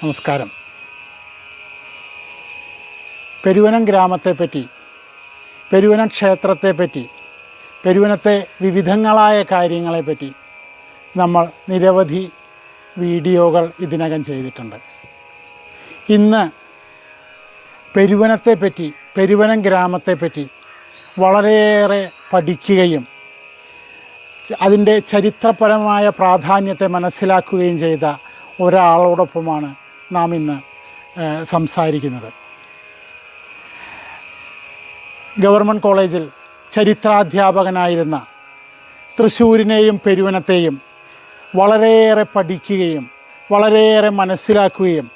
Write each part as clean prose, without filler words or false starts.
നമസ്കാരം. പെരുവനം ഗ്രാമത്തെപ്പറ്റി, പെരുവനം ക്ഷേത്രത്തെപ്പറ്റി, പെരുവനത്തെ വിവിധങ്ങളായ കാര്യങ്ങളെപ്പറ്റി നമ്മൾ നിരവധി വീഡിയോകൾ ഇതിനകം ചെയ്തിട്ടുണ്ട്. ഇന്ന് പെരുവനത്തെപ്പറ്റി, പെരുവനം ഗ്രാമത്തെപ്പറ്റി വളരെയേറെ പഠിക്കുകയും അതിൻ്റെ ചരിത്രപരമായ പ്രാധാന്യത്തെ മനസ്സിലാക്കുകയും ചെയ്ത ഒരാളോടൊപ്പമാണ് നാം ഇന്ന് സംസാരിക്കുന്നത്. ഗവൺമെൻറ് കോളേജിൽ ചരിത്രാധ്യാപകനായിരുന്ന, തൃശ്ശൂരിനെയും പെരുവനത്തെയും വളരെയേറെ പഠിക്കുകയും വളരെയേറെ മനസ്സിലാക്കുകയും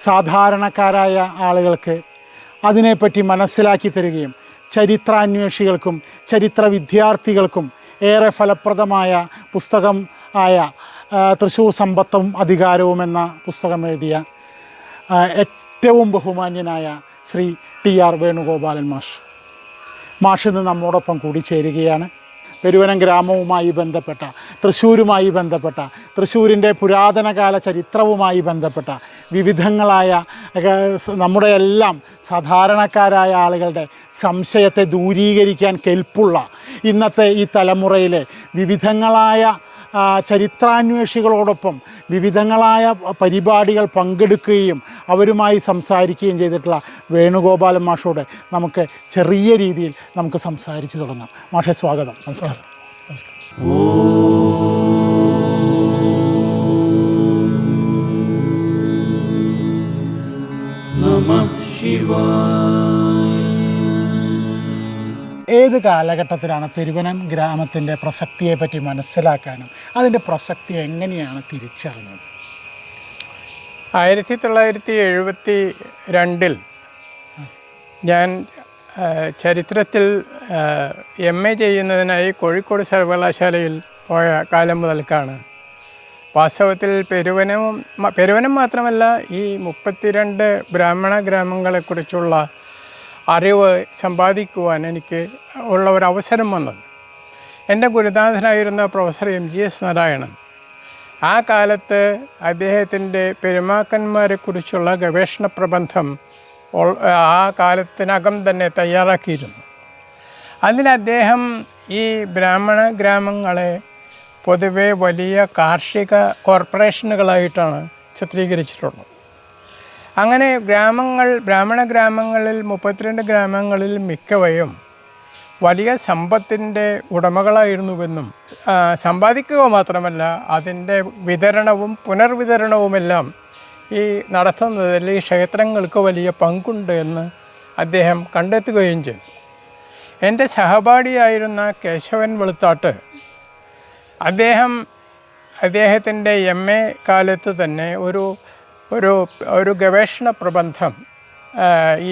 സാധാരണക്കാരായ ആളുകൾക്ക് അതിനെപ്പറ്റി മനസ്സിലാക്കി തരികയും ചരിത്രാന്വേഷികൾക്കും ചരിത്ര വിദ്യാർത്ഥികൾക്കും ഏറെ ഫലപ്രദമായ പുസ്തകം ആയ തൃശ്ശൂർ സമ്പത്തും അധികാരവും എന്ന പുസ്തകം എഴുതിയ ഏറ്റവും ബഹുമാന്യനായ ശ്രീ ടി.ആർ. വേണുഗോപാലൻ മാഷ് ഇന്ന് നമ്മോടൊപ്പം കൂടി ചേരുകയാണ്. പെരുവനം ഗ്രാമവുമായി ബന്ധപ്പെട്ട, തൃശ്ശൂരുമായി ബന്ധപ്പെട്ട, തൃശ്ശൂരിൻ്റെ പുരാതനകാല ചരിത്രവുമായി ബന്ധപ്പെട്ട വിവിധങ്ങളായ നമ്മുടെ എല്ലാം സാധാരണക്കാരായ ആളുകളുടെ സംശയത്തെ ദൂരീകരിക്കാൻ കെൽപ്പുള്ള ഇന്നത്തെ ഈ തലമുറയിലെ വിവിധങ്ങളായ ചരിത്രാന്വേഷികളോടൊപ്പം വിവിധങ്ങളായ പരിപാടികൾ പങ്കെടുക്കുകയും അവരുമായി സംസാരിക്കുകയും ചെയ്തിട്ടുള്ള വേണുഗോപാലൻ മാഷോട് നമുക്ക് ചെറിയ രീതിയിൽ നമുക്ക് സംസാരിച്ച് തുടങ്ങാം. മാഷെ, സ്വാഗതം. നമസ്കാരം. നമഃ ശിവായ. ഏത് കാലഘട്ടത്തിലാണ് പെരുവനം ഗ്രാമത്തിൻ്റെ പ്രസക്തിയെപ്പറ്റി മനസ്സിലാക്കാനും അതിൻ്റെ പ്രസക്തി എങ്ങനെയാണ് തിരിച്ചറിഞ്ഞത്? 1972 ഞാൻ ചരിത്രത്തിൽ MA ചെയ്യുന്നതിനായി കോഴിക്കോട് സർവകലാശാലയിൽ പോയ കാലം മുതൽക്കാണ് വാസ്തവത്തിൽ പെരുവനം മാത്രമല്ല ഈ 32 ബ്രാഹ്മണ ഗ്രാമങ്ങളെക്കുറിച്ചുള്ള അറിവ് സമ്പാദിക്കുവാൻ എനിക്ക് ഉള്ള ഒരവസരം വന്നത്. എൻ്റെ ഗുരുനാഥനായിരുന്ന പ്രൊഫസർ MGS നാരായണൻ ആ കാലത്ത് അദ്ദേഹത്തിൻ്റെ പെരുമാക്കന്മാരെക്കുറിച്ചുള്ള ഗവേഷണ പ്രബന്ധം ആ കാലത്തിനകം തന്നെ തയ്യാറാക്കിയിരുന്നു. അതിൽ അദ്ദേഹം ഈ ബ്രാഹ്മണ ഗ്രാമങ്ങളെ പൊതുവെ വലിയ കാർഷിക കോർപ്പറേഷനുകളായിട്ടാണ് ചിത്രീകരിച്ചിട്ടുള്ളത്. അങ്ങനെ ബ്രാഹ്മണ ഗ്രാമങ്ങളിൽ 32 ഗ്രാമങ്ങളിൽ മിക്കവയും വലിയ സമ്പത്തിൻ്റെ ഉടമകളായിരുന്നുവെന്നും സമ്പാദിക്കുക മാത്രമല്ല അതിൻ്റെ വിതരണവും പുനർവിതരണവുമെല്ലാം ഈ നടത്തുന്നതിൽ ഈ ക്ഷേത്രങ്ങൾക്ക് വലിയ പങ്കുണ്ട് എന്ന് അദ്ദേഹം കണ്ടെത്തുകയും ചെയ്തു. എൻ്റെ സഹപാഠിയായിരുന്ന കേശവൻ വെളുത്താട്ട് അദ്ദേഹത്തിൻ്റെ MA കാലത്ത് തന്നെ ഒരു ഗവേഷണ പ്രബന്ധം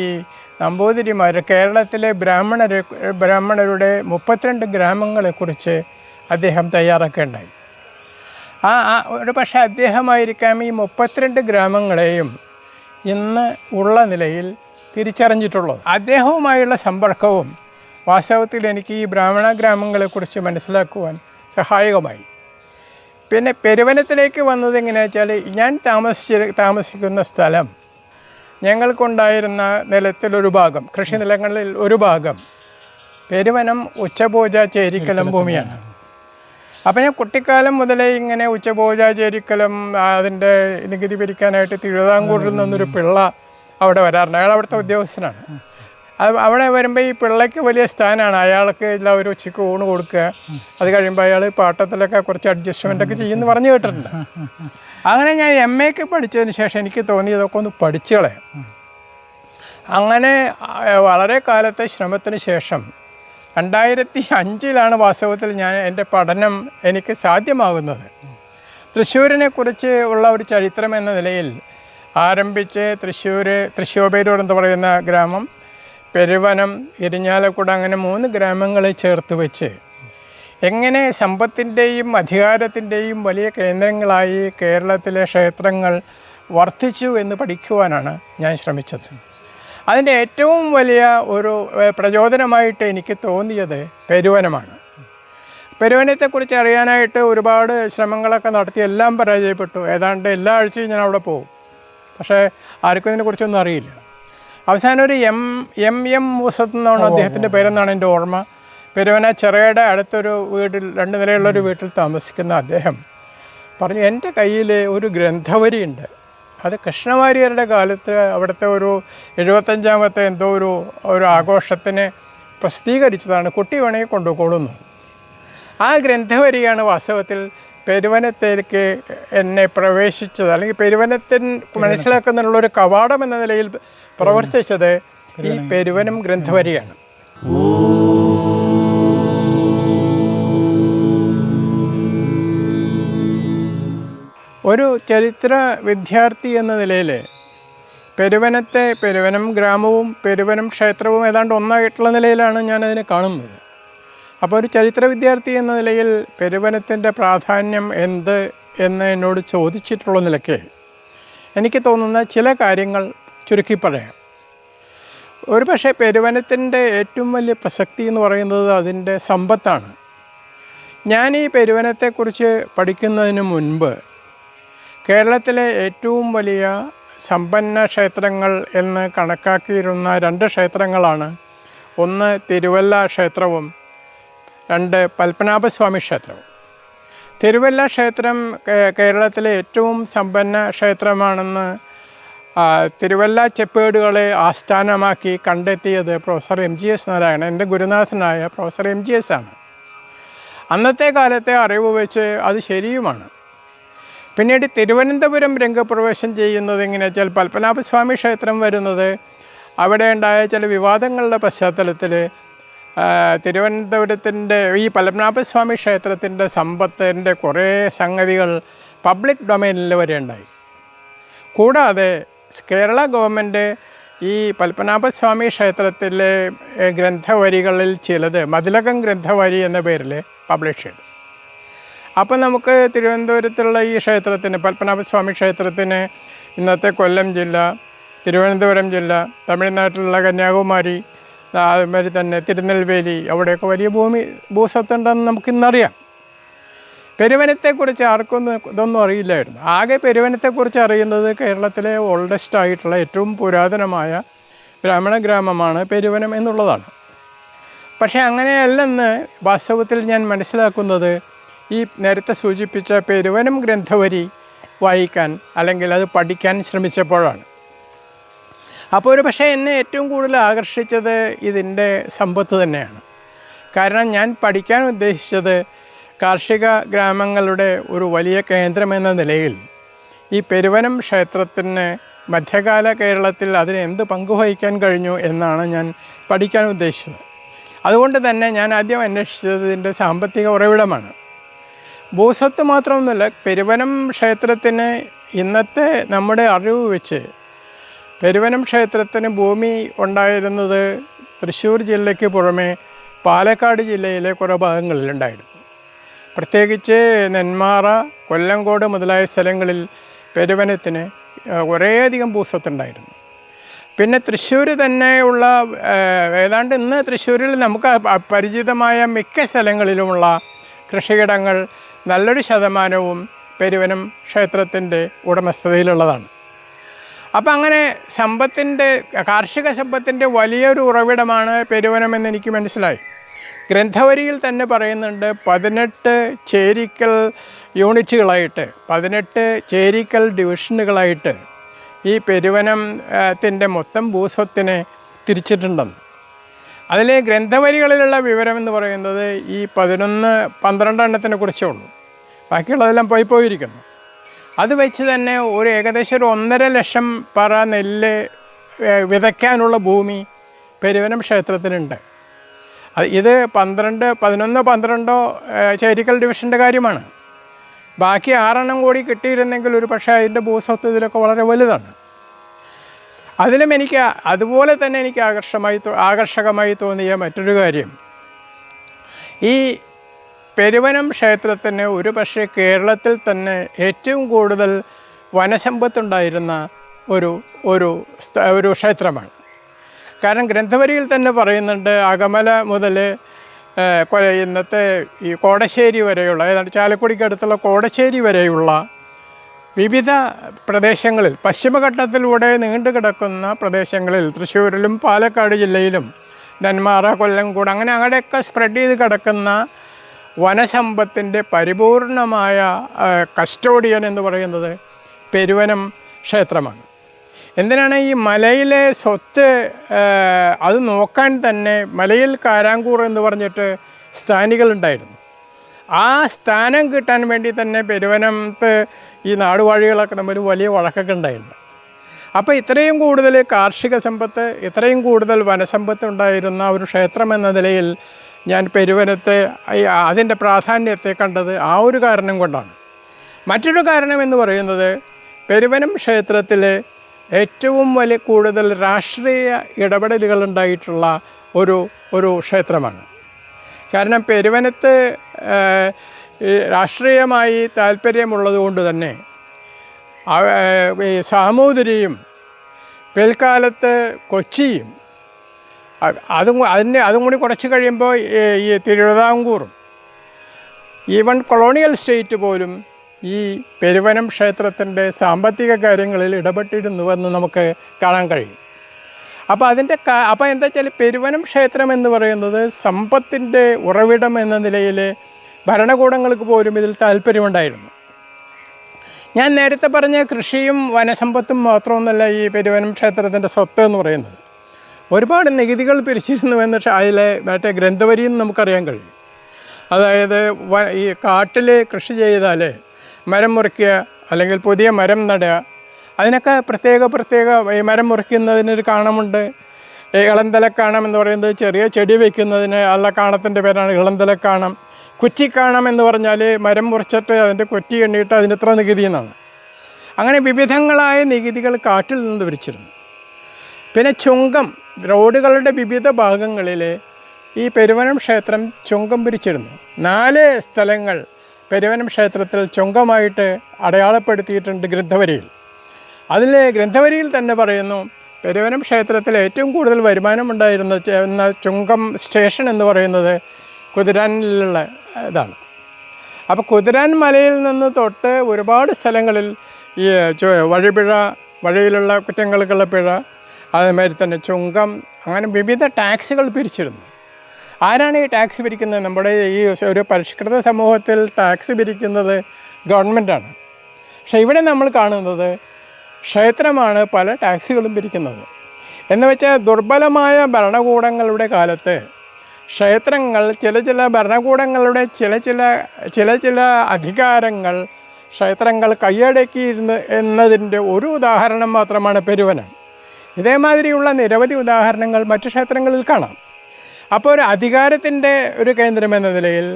ഈ നമ്പൂതിരിമാർ കേരളത്തിലെ ബ്രാഹ്മണരുടെ 32 ഗ്രാമങ്ങളെക്കുറിച്ച് അദ്ദേഹം തയ്യാറാക്കേണ്ടായി. ഒരു പക്ഷേ അദ്ദേഹമായിരിക്കാം ഈ 32 ഗ്രാമങ്ങളെയും ഇന്ന് ഉള്ള നിലയിൽ തിരിച്ചറിഞ്ഞിട്ടുള്ളത്. അദ്ദേഹവുമായുള്ള സമ്പർക്കവും വാസ്തവത്തിൽ എനിക്ക് ഈ ബ്രാഹ്മണ ഗ്രാമങ്ങളെക്കുറിച്ച് മനസ്സിലാക്കുവാൻ സഹായകമായി. പിന്നെ പെരുവനത്തിലേക്ക് വന്നത് എങ്ങനെയാണെന്ന് വെച്ചാൽ, ഞാൻ താമസിക്കുന്ന സ്ഥലം, ഞങ്ങൾക്കുണ്ടായിരുന്ന നിലത്തിലൊരു ഭാഗം, കൃഷി നിലങ്ങളിൽ ഒരു ഭാഗം പെരുവനം ഉച്ചപൂജ ചേരിക്കലം ഭൂമിയാണ്. അപ്പോൾ ഞാൻ കുട്ടിക്കാലം മുതലേ ഇങ്ങനെ ഉച്ചപൂജ ചേരിക്കലം അതിൻ്റെ നികുതി പിരിക്കാനായിട്ട് തിരുവിതാംകൂറിൽ നിന്നൊരു പിള്ള അവിടെ വരാറുണ്ട്. അയാൾ അവിടുത്തെ ഉദ്യോഗസ്ഥനാണ്. അവിടെ വരുമ്പോൾ ഈ പിള്ളയ്ക്ക് വലിയ സ്ഥാനമാണ്. അയാൾക്ക് എല്ലാവരും ഉച്ചയ്ക്ക് ഊണ് കൊടുക്കുക, അത് കഴിയുമ്പോൾ അയാൾ പാട്ടത്തിലൊക്കെ കുറച്ച് അഡ്ജസ്റ്റ്മെൻ്റൊക്കെ ചെയ്യുമെന്ന് പറഞ്ഞു കേട്ടിട്ടുണ്ട്. അങ്ങനെ ഞാൻ MAക്ക് പഠിച്ചതിന് ശേഷം എനിക്ക് തോന്നി ഇതൊക്കെ ഒന്ന് പഠിച്ചു കളയാം. അങ്ങനെ വളരെ കാലത്തെ ശ്രമത്തിന് ശേഷം 2005 വാസ്തവത്തിൽ എൻ്റെ പഠനം എനിക്ക് സാധ്യമാകുന്നത്. തൃശ്ശൂരിനെക്കുറിച്ച് ഉള്ള ഒരു ചരിത്രം എന്ന നിലയിൽ ആരംഭിച്ച് തൃശ്ശൂർപേരൂർ എന്ന് പറയുന്ന ഗ്രാമം, പെരുവനം, ഇരിഞ്ഞാലക്കുട, അങ്ങനെ 3 ഗ്രാമങ്ങളെ ചേർത്ത് വെച്ച് എങ്ങനെ സമ്പത്തിൻ്റെയും അധികാരത്തിൻ്റെയും വലിയ കേന്ദ്രങ്ങളായി കേരളത്തിലെ ക്ഷേത്രങ്ങൾ വർദ്ധിച്ചു എന്ന് പഠിക്കുവാനാണ് ഞാൻ ശ്രമിച്ചത്. അതിൻ്റെ ഏറ്റവും വലിയ ഒരു പ്രചോദനമായിട്ട് എനിക്ക് തോന്നിയത് പെരുവനമാണ്. പെരുവനത്തെക്കുറിച്ച് അറിയാനായിട്ട് ഒരുപാട് ശ്രമങ്ങളൊക്കെ നടത്തി, എല്ലാം പരാജയപ്പെട്ടു. ഏതാണ്ട് എല്ലാ ആഴ്ചയും ഞാൻ അവിടെ പോകും. പക്ഷേ ആർക്കും ഇതിനെക്കുറിച്ചൊന്നും അറിയില്ല. അവസാനം ഒരു എം മൂസത്ത് എന്നാണ് അദ്ദേഹത്തിൻ്റെ പേരെന്നാണ് എൻ്റെ ഓർമ്മ. പെരുവന ചെറയുടെ അടുത്തൊരു വീട്ടിൽ 2 നിലയുള്ളൊരു വീട്ടിൽ താമസിക്കുന്ന അദ്ദേഹം പറഞ്ഞു, എൻ്റെ കയ്യിൽ ഒരു ഗ്രന്ഥവരിയുണ്ട്, അത് കൃഷ്ണവാര്യരുടെ കാലത്ത് അവിടുത്തെ ഒരു 75ാമത്തെ എന്തോ ഒരു ആഘോഷത്തിന് പ്രസിദ്ധീകരിച്ചതാണ്, കുട്ടി വേണമെങ്കിൽ കൊണ്ടുപോകുന്നു. ആ ഗ്രന്ഥവരിയാണ് വാസ്തവത്തിൽ പെരുവനത്തേക്ക് എന്നെ പ്രവേശിച്ചത്, അല്ലെങ്കിൽ പെരുവനത്തിൽ മനസ്സിലാക്കുന്നതിനുള്ളൊരു കവാടം എന്ന നിലയിൽ പ്രവർത്തിച്ചത് ഈ പെരുവനം ഗ്രന്ഥവരിയാണ്. ഒരു ചരിത്ര വിദ്യാർത്ഥി എന്ന നിലയിൽ പെരുവനം ഗ്രാമവും പെരുവനം ക്ഷേത്രവും ഏതാണ്ട് ഒന്നായിട്ടുള്ള നിലയിലാണ് ഞാനതിനെ കാണുന്നത്. അപ്പോൾ ഒരു ചരിത്ര വിദ്യാർത്ഥി എന്ന നിലയിൽ പെരുവനത്തിൻ്റെ പ്രാധാന്യം എന്ത് എന്ന് എന്നോട് ചോദിച്ചിട്ടുള്ള നിലയ്ക്ക് എനിക്ക് തോന്നുന്ന ചില കാര്യങ്ങൾ ചുരുക്കി പറയാം. ഒരു പക്ഷേ പെരുവനത്തിൻ്റെ ഏറ്റവും വലിയ പ്രസക്തി എന്ന് പറയുന്നത് അതിൻ്റെ സമ്പത്താണ്. ഞാൻ ഈ പെരുവനത്തെക്കുറിച്ച് പഠിക്കുന്നതിന് മുൻപ് കേരളത്തിലെ ഏറ്റവും വലിയ സമ്പന്ന ക്ഷേത്രങ്ങൾ എന്ന് കണക്കാക്കിയിരുന്ന 2 ക്ഷേത്രങ്ങളാണ്. ഒന്ന് തിരുവല്ല ക്ഷേത്രവും 2 പത്മനാഭസ്വാമി ക്ഷേത്രവും. തിരുവല്ല ക്ഷേത്രം കേരളത്തിലെ ഏറ്റവും സമ്പന്ന ക്ഷേത്രമാണെന്ന് തിരുവല്ല ചെപ്പേടുകളെ ആസ്ഥാനമാക്കി കണ്ടെത്തിയത് പ്രൊഫസർ MGS നാരായണൻ, എൻ്റെ ഗുരുനാഥനായ പ്രൊഫസർ MGS ആണ്. അന്നത്തെ കാലത്തെ അറിവ് വെച്ച് അത് ശരിയുമാണ്. പിന്നീട് തിരുവനന്തപുരം രംഗപ്രവേശം ചെയ്യുന്നത് എങ്ങനെയാ വെച്ചാൽ, പത്മനാഭസ്വാമി ക്ഷേത്രം വരുന്നത് അവിടെ ഉണ്ടായ ചില വിവാദങ്ങളുടെ പശ്ചാത്തലത്തിൽ തിരുവനന്തപുരത്തിൻ്റെ ഈ പത്മനാഭസ്വാമി ക്ഷേത്രത്തിൻ്റെ സമ്പത്തിൻ്റെ കുറേ സംഗതികൾ പബ്ലിക് ഡൊമൈനിൽ വരെ ഉണ്ടായി. കൂടാതെ കേരള ഗവൺമെൻറ് ഈ പത്മനാഭസ്വാമി ക്ഷേത്രത്തിലെ ഗ്രന്ഥവരികളിൽ ചിലത് മതിലകം ഗ്രന്ഥവരി എന്ന പേരിൽ പബ്ലിഷ് ചെയ്തു. അപ്പം നമുക്ക് തിരുവനന്തപുരത്തുള്ള ഈ ക്ഷേത്രത്തിന്, പത്മനാഭസ്വാമി ക്ഷേത്രത്തിന് ഇന്നത്തെ കൊല്ലം ജില്ല, തിരുവനന്തപുരം ജില്ല, തമിഴ്നാട്ടിലുള്ള കന്യാകുമാരി, അതുമാതിരി തന്നെ തിരുനെൽവേലി, അവിടെയൊക്കെ വലിയ ഭൂസ്വത്തുണ്ടെന്ന് നമുക്കിന്നറിയാം. പെരുവനത്തെക്കുറിച്ച് ആർക്കൊന്നും ഇതൊന്നും അറിയില്ലായിരുന്നു. ആകെ പെരുവനത്തെക്കുറിച്ച് അറിയുന്നത് കേരളത്തിലെ ഓൾഡസ്റ്റ് ആയിട്ടുള്ള ഏറ്റവും പുരാതനമായ ബ്രാഹ്മണ ഗ്രാമമാണ് പെരുവനം എന്നുള്ളതാണ്. പക്ഷേ അങ്ങനെയല്ലെന്ന് വാസ്തവത്തിൽ ഞാൻ മനസ്സിലാക്കുന്നത് ഈ നേരത്തെ സൂചിപ്പിച്ച പെരുവനം ഗ്രന്ഥവരി വായിക്കാൻ അല്ലെങ്കിൽ അത് പഠിക്കാൻ ശ്രമിച്ചപ്പോഴാണ്. അപ്പോൾ ഒരു പക്ഷേ എന്നെ ഏറ്റവും കൂടുതൽ ആകർഷിച്ചത് ഇതിൻ്റെ സമ്പത്ത് തന്നെയാണ്. കാരണം ഞാൻ പഠിക്കാൻ ഉദ്ദേശിച്ചത് കാർഷിക ഗ്രാമങ്ങളുടെ ഒരു വലിയ കേന്ദ്രമെന്ന നിലയിൽ ഈ പെരുവനം ക്ഷേത്രത്തിന് മധ്യകാല കേരളത്തിൽ അതിന് എന്ത് പങ്കുവഹിക്കാൻ കഴിഞ്ഞു എന്നാണ് ഞാൻ പഠിക്കാൻ ഉദ്ദേശിച്ചത്. അതുകൊണ്ട് തന്നെ ഞാൻ ആദ്യം അന്വേഷിച്ചത് ഇതിൻ്റെ സാമ്പത്തിക ഉറവിടമാണ്. ഭൂസ്വത്ത് മാത്രമൊന്നുമല്ല, പെരുവനം ക്ഷേത്രത്തിന് ഇന്നത്തെ നമ്മുടെ അറിവ് വെച്ച് പെരുവനം ക്ഷേത്രത്തിന് ഭൂമി ഉണ്ടായിരുന്നത് തൃശ്ശൂർ ജില്ലയ്ക്ക് പുറമെ പാലക്കാട് ജില്ലയിലെ കുറേ ഭാഗങ്ങളിലുണ്ടായിരുന്നു. പ്രത്യേകിച്ച് നെന്മാറ, കൊല്ലങ്കോട് മുതലായ സ്ഥലങ്ങളിൽ പെരുവനത്തിന് കുറേയധികം ഭൂസ്വത്തുണ്ടായിരുന്നു. പിന്നെ തൃശ്ശൂർ തന്നെയുള്ള ഏതാണ്ട് ഇന്ന് തൃശ്ശൂരിൽ നമുക്ക് പരിചിതമായ മിക്ക സ്ഥലങ്ങളിലുമുള്ള കൃഷിയിടങ്ങൾ നല്ലൊരു ശതമാനവും പെരുവനം ക്ഷേത്രത്തിൻ്റെ ഉടമസ്ഥതയിലുള്ളതാണ്. അപ്പം അങ്ങനെ കാർഷിക സമ്പത്തിൻ്റെ വലിയൊരു ഉറവിടമാണ് പെരുവനം എന്നെനിക്ക് മനസ്സിലായി. ഗ്രന്ഥവരിയിൽ തന്നെ പറയുന്നുണ്ട് 18 ചേരിക്കൽ യൂണിറ്റുകളായിട്ട്, 18 ചേരിക്കൽ ഡിവിഷനുകളായിട്ട് ഈ പെരുവനത്തിൻ്റെ മൊത്തം ഭൂസ്വത്തിനെ തിരിച്ചിട്ടുണ്ടെന്ന്. അതിലെ ഗ്രന്ഥവരികളിലുള്ള വിവരം എന്ന് പറയുന്നത് ഈ 11-12 എണ്ണത്തിനെ കുറിച്ചേ ഉള്ളൂ. ബാക്കിയുള്ളതെല്ലാം പോയിരിക്കുന്നു. അത് വെച്ച് തന്നെ ഏകദേശം 1.5 ലക്ഷം പറ നെല്ല് വിതയ്ക്കാനുള്ള ഭൂമി പെരുവനം ക്ഷേത്രത്തിനുണ്ട്. ഇത് 11-12 ചേരിക്കൽ ഡിവിഷൻ്റെ കാര്യമാണ്. ബാക്കി 6 എണ്ണം കൂടി കിട്ടിയിരുന്നെങ്കിൽ ഒരു പക്ഷേ അതിൻ്റെ ഭൂസ്വത്ത് ഇതിലൊക്കെ വളരെ വലുതാണ്. അതിലും അതുപോലെ തന്നെ എനിക്ക് ആകർഷകമായി തോന്നിയ മറ്റൊരു കാര്യം, ഈ പെരുവനം ക്ഷേത്രത്തിന് ഒരു പക്ഷേ കേരളത്തിൽ തന്നെ ഏറ്റവും കൂടുതൽ വനസമ്പത്തുണ്ടായിരുന്ന ഒരു ക്ഷേത്രമാണ്. കാരണം ഗ്രന്ഥവരിയിൽ തന്നെ പറയുന്നുണ്ട്, അകമല മുതൽ ഇന്നത്തെ ഈ കോടശ്ശേരി വരെയുള്ള, ഏതാണ്ട് ചാലക്കുടിക്ക് അടുത്തുള്ള കോടശ്ശേരി വരെയുള്ള വിവിധ പ്രദേശങ്ങളിൽ പശ്ചിമഘട്ടത്തിലൂടെ നീണ്ടു കിടക്കുന്ന പ്രദേശങ്ങളിൽ തൃശ്ശൂരിലും പാലക്കാട് ജില്ലയിലും നെന്മാറ, കൊല്ലംകോട് അങ്ങനെ അവിടെയൊക്കെ സ്പ്രെഡ് ചെയ്ത് കിടക്കുന്ന വനസമ്പത്തിൻ്റെ പരിപൂർണമായ കസ്റ്റോഡിയൻ എന്ന് പറയുന്നത് പെരുവനം ക്ഷേത്രമാണ്. എന്തിനാണ് ഈ മലയിലെ സ്വത്ത് അത് നോക്കാൻ തന്നെ മലയിൽ കാരാങ്കൂർ എന്ന് പറഞ്ഞിട്ട് സ്ഥാനികളുണ്ടായിരുന്നു. ആ സ്ഥാനം കിട്ടാൻ വേണ്ടി തന്നെ പെരുവനത്ത് ഈ നാടുവാഴികളൊക്കെ തമ്മിൽ വലിയ വഴക്കൊക്കെ ഉണ്ടായിരുന്നു. അപ്പോൾ ഇത്രയും കൂടുതൽ കാർഷിക സമ്പത്ത്, ഇത്രയും കൂടുതൽ വനസമ്പത്ത് ഉണ്ടായിരുന്ന ഒരു ക്ഷേത്രം എന്ന നിലയിൽ ഞാൻ പെരുവനത്തെ അതിൻ്റെ പ്രാധാന്യത്തെ കണ്ടത് ആ ഒരു കാരണം കൊണ്ടാണ്. മറ്റൊരു കാരണം എന്ന് പറയുന്നത് പെരുവനം ക്ഷേത്രത്തിൽ ഏറ്റവും വലിയ കൂടുതൽ രാഷ്ട്രീയ ഇടപെടലുകൾ ഉണ്ടായിട്ടുള്ള ഒരു ക്ഷേത്രമാണ്. കാരണം പെരുവനത്ത് രാഷ്ട്രീയമായി താല്പര്യമുള്ളത് കൊണ്ട് തന്നെ ഈ സാമൂതിരിയും പിൽക്കാലത്ത് കൊച്ചിയും അതും കൂടി കുറച്ച് കഴിയുമ്പോൾ ഈ തിരുവിതാംകൂറും ഈവൻ കൊളോണിയൽ സ്റ്റേറ്റ് പോലും ഈ പെരുവനം ക്ഷേത്രത്തിൻ്റെ സാമ്പത്തിക കാര്യങ്ങളിൽ ഇടപെട്ടിരുന്നുവെന്ന് നമുക്ക് കാണാൻ കഴിയും. അപ്പോൾ എന്താ വെച്ചാൽ പെരുവനം ക്ഷേത്രം എന്ന് പറയുന്നത് സമ്പത്തിൻ്റെ ഉറവിടം എന്ന നിലയിൽ ഭരണകൂടങ്ങൾക്ക് പോലും ഇതിൽ താല്പര്യമുണ്ടായിരുന്നു. ഞാൻ നേരത്തെ പറഞ്ഞ കൃഷിയും വനസമ്പത്തും മാത്രമൊന്നുമല്ല ഈ പെരുവനം ക്ഷേത്രത്തിൻ്റെ സ്വത്ത് എന്ന് പറയുന്നത്. ഒരുപാട് നികുതികൾ പിരിച്ചിരുന്നുവെന്ന് അതിലെ മറ്റേ ഗ്രന്ഥവരിയിൽ നമുക്കറിയാൻ കഴിയും. അതായത് ഈ കാട്ടിൽ കൃഷി ചെയ്താൽ മരം മുറിക്കുക അല്ലെങ്കിൽ പുതിയ മരം നടുക, അതിനൊക്കെ പ്രത്യേക ഈ മരം മുറിക്കുന്നതിനൊരു കാണമുണ്ട്. ഇളന്തലക്കാണം എന്ന് പറയുന്നത് ചെറിയ ചെടി വയ്ക്കുന്നതിന് ഉള്ള കാണത്തിൻ്റെ പേരാണ് ഇളന്തലക്കാണം. കുറ്റിക്കാണം എന്ന് പറഞ്ഞാൽ മരം മുറിച്ചിട്ട് അതിൻ്റെ കുറ്റി എണ്ണിയിട്ട് അതിന് ഇത്ര നികുതി എന്നാണ്. അങ്ങനെ വിവിധങ്ങളായ നികുതികൾ കാട്ടിൽ നിന്ന് പിരിച്ചിരുന്നു. പിന്നെ ചുങ്കം, റോഡുകളുടെ വിവിധ ഭാഗങ്ങളിൽ ഈ പെരുവനം ക്ഷേത്രം ചുങ്കം പിരിച്ചിരുന്നു. 4 സ്ഥലങ്ങൾ പെരുവനം ക്ഷേത്രത്തിൽ ചുങ്കമായിട്ട് അടയാളപ്പെടുത്തിയിട്ടുണ്ട് ഗ്രന്ഥവരിയിൽ. അതിൽ ഗ്രന്ഥവരിയിൽ തന്നെ പറയുന്നു പെരുവനം ക്ഷേത്രത്തിൽ ഏറ്റവും കൂടുതൽ വരുമാനമുണ്ടായിരുന്ന ചുങ്കം സ്റ്റേഷൻ എന്ന് പറയുന്നത് കുതിരാനിലുള്ള ഇതാണ്. അപ്പോൾ കുതിരാൻ മലയിൽ നിന്ന് തൊട്ട് ഒരുപാട് സ്ഥലങ്ങളിൽ ഈ വഴിയിലുള്ള കുറ്റങ്ങൾക്കുള്ള പിഴ, അതേമാതിരി തന്നെ ചുങ്കം, അങ്ങനെ വിവിധ ടാക്സുകൾ പിരിച്ചിരുന്നു. ആരാണ് ഈ ടാക്സ് പിരിക്കുന്നത്? നമ്മുടെ ഈ ഒരു പരിഷ്കൃത സമൂഹത്തിൽ ടാക്സ് പിരിക്കുന്നത് ഗവൺമെൻറ്റാണ്. പക്ഷേ ഇവിടെ നമ്മൾ കാണുന്നത് ക്ഷേത്രമാണ് പല ടാക്സുകളും പിരിക്കുന്നത്. എന്ന് വെച്ചാൽ ദുർബലമായ ഭരണകൂടങ്ങളുടെ കാലത്ത് ക്ഷേത്രങ്ങൾ ചില ഭരണകൂടങ്ങളുടെ ചില അധികാരങ്ങൾ ക്ഷേത്രങ്ങൾ കൈയടക്കിയിരുന്നു എന്നതിൻ്റെ ഒരു ഉദാഹരണം മാത്രമാണ് പെരുവനം. ഇതേമാതിരിയുള്ള നിരവധി ഉദാഹരണങ്ങൾ മറ്റു ക്ഷേത്രങ്ങളിൽ കാണാം. അപ്പോൾ ഒരു അധികാരത്തിൻ്റെ ഒരു കേന്ദ്രം എന്ന നിലയിൽ,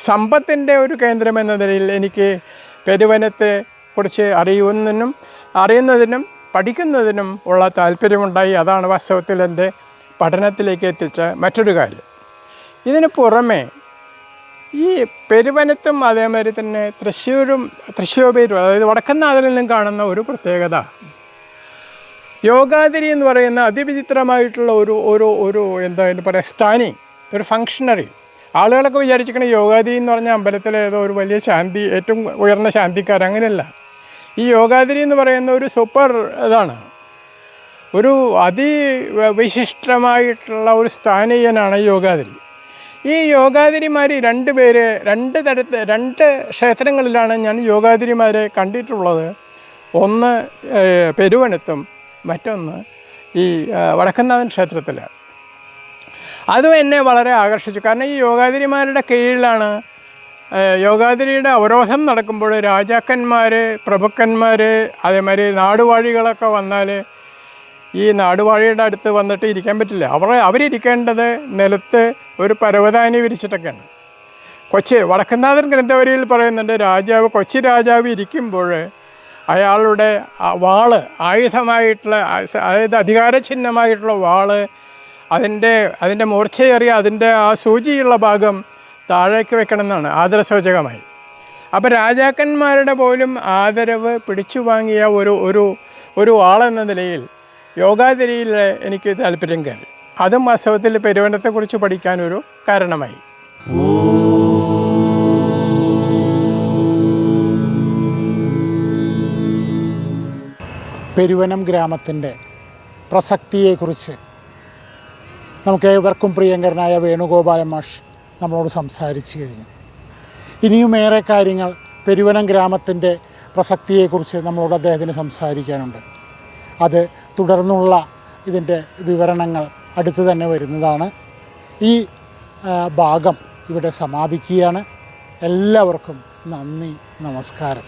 സമ്പത്തിൻ്റെ ഒരു കേന്ദ്രം എന്ന നിലയിൽ എനിക്ക് പെരുവനത്തെ കുറിച്ച് അറിയുന്നതിനും പഠിക്കുന്നതിനും ഉള്ള താല്പര്യമുണ്ടായി. അതാണ് വാസ്തവത്തിൽ എൻ്റെ പഠനത്തിലേക്ക് എത്തിച്ച മറ്റൊരു കാര്യം. ഇതിന് പുറമെ ഈ പെരുവനത്തും അതേമാതിരി തന്നെ തൃശ്ശൂരും അതായത് വടക്കനാഥനിലും കാണുന്ന ഒരു പ്രത്യേകത, യോഗാതിരി എന്ന് പറയുന്ന അതിവിചിത്രമായിട്ടുള്ള ഒരു എന്താ പറയുക സ്ഥാനി, ഒരു ഫങ്ഷണറി. ആളുകളൊക്കെ വിചാരിച്ചിരിക്കണം യോഗാതിരി എന്ന് പറഞ്ഞാൽ അമ്പലത്തിലെ ഏതോ ഒരു വലിയ ശാന്തി, ഏറ്റവും ഉയർന്ന ശാന്തിക്കാർ. അങ്ങനെയല്ല. ഈ യോഗാതിരി എന്ന് പറയുന്ന ഒരു സൂപ്പർ ഇതാണ്, ഒരു അതിവിശിഷ്ടമായിട്ടുള്ള ഒരു സ്ഥാനീയനാണ് യോഗാതിരി. ഈ യോഗാതിരിമാർ 2 പേര് 2 ക്ഷേത്രങ്ങളിലാണ് ഞാൻ യോഗാതിരിമാരെ കണ്ടിട്ടുള്ളത്. ഒന്ന് പെരുവനത്തും മറ്റൊന്ന് ഈ വടക്കനാഥൻ ക്ഷേത്രത്തിലാണ്. അതും എന്നെ വളരെ ആകർഷിച്ചു. കാരണം ഈ യോഗാതിരിമാരുടെ കീഴിലാണ് യോഗാതിരിയുടെ അവരോധം നടക്കുമ്പോൾ രാജാക്കന്മാർ, പ്രഭുക്കന്മാർ, അതേമാതിരി നാടുവാഴികളൊക്കെ വന്നാൽ ഈ നാടുവാഴിയുടെ അടുത്ത് വന്നിട്ട് ഇരിക്കാൻ പറ്റില്ല. അവരിരിക്കേണ്ടത് നിലത്ത് ഒരു പരവതാനി വിരിച്ചിട്ടൊക്കെയാണ്. വടക്കനാഥൻ ഗ്രന്ഥവരിയിൽ പറയുന്നുണ്ട്, കൊച്ചി രാജാവ് ഇരിക്കുമ്പോൾ അയാളുടെ വാള്, ആയുധമായിട്ടുള്ള, അതായത് അധികാരചിഹ്നമായിട്ടുള്ള വാള്, അതിൻ്റെ മൂർച്ചയേറിയ അതിൻ്റെ ആ സൂചിയുള്ള ഭാഗം താഴേക്ക് വെക്കണമെന്നാണ് ആദരസൂചകമായി. അപ്പോൾ രാജാക്കന്മാരുടെ പോലും ആദരവ് പിടിച്ചു വാങ്ങിയ ഒരു ആളെന്ന നിലയിൽ യോഗാതിരിയിൽ എനിക്ക് താല്പര്യം കയറി. അതും വാസ്തവത്തിൽ പെരുവനത്തെക്കുറിച്ച് പഠിക്കാനൊരു കാരണമായി. പെരുവനം ഗ്രാമത്തിൻ്റെ പ്രസക്തിയെക്കുറിച്ച് നമുക്ക് ഏവർക്കും പ്രിയങ്കരനായ വേണുഗോപാലൻ മാഷ് നമ്മളോട് സംസാരിച്ചു കഴിഞ്ഞു. ഇനിയും ഏറെ കാര്യങ്ങൾ പെരുവനം ഗ്രാമത്തിൻ്റെ പ്രസക്തിയെക്കുറിച്ച് നമ്മളോട് അദ്ദേഹത്തിന് സംസാരിക്കാനുണ്ട്. അത് തുടർന്നുള്ള ഇതിൻ്റെ വിവരണങ്ങൾ അടുത്ത് തന്നെ വരുന്നതാണ്. ഈ ഭാഗം ഇവിടെ സമാപിക്കുകയാണ്. എല്ലാവർക്കും നന്ദി, നമസ്കാരം.